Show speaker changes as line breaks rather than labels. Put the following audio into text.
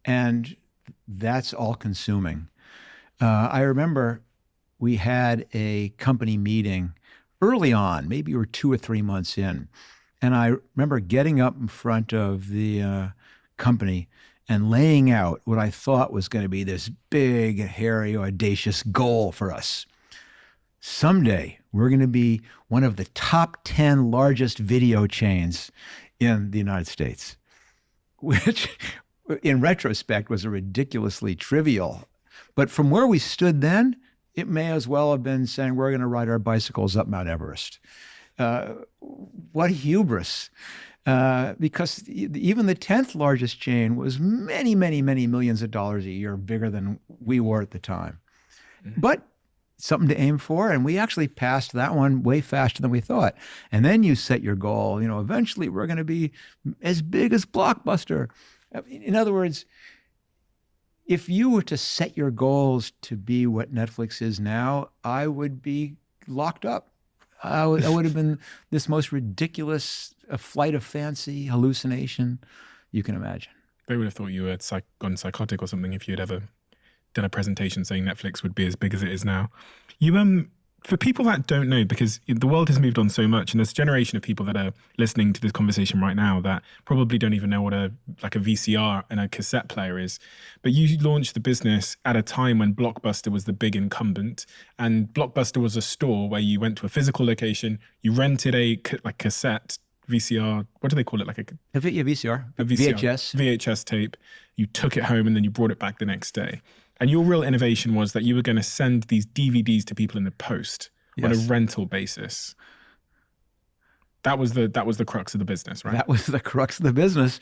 And that's all consuming. I remember we had a company meeting early on, maybe we were 2 or 3 months in. And I remember getting up in front of the company and laying out what I thought was going to be this big, hairy, audacious goal for us. Someday, we're going to be one of the top 10 largest video chains in the United States, which in retrospect was a ridiculously trivial. But from where we stood then, it may as well have been saying we're going to ride our bicycles up Mount Everest. What hubris. Because even the 10th largest chain was many, many, many millions of dollars a year bigger than we were at the time. But something to aim for, and we actually passed that one way faster than we thought. And then you set your goal, eventually we're going to be as big as Blockbuster. In other words, if you were to set your goals to be what Netflix is now, I would be locked up. I would have been this most ridiculous flight of fancy hallucination you can imagine.
They would have thought you had gone psychotic or something if you had ever done a presentation saying Netflix would be as big as it is now. For people that don't know, because the world has moved on so much, and there's a generation of people that are listening to this conversation right now that probably don't even know what a VCR and a cassette player is. But you launched the business at a time when Blockbuster was the big incumbent, and Blockbuster was a store where you went to a physical location, you rented a cassette VCR, what do they call it?
A VCR.
A VHS tape. You took it home and then you brought it back the next day. And your real innovation was that you were going to send these DVDs to people in the post on a rental basis. That was the crux of the business, right?
That was the crux of the business.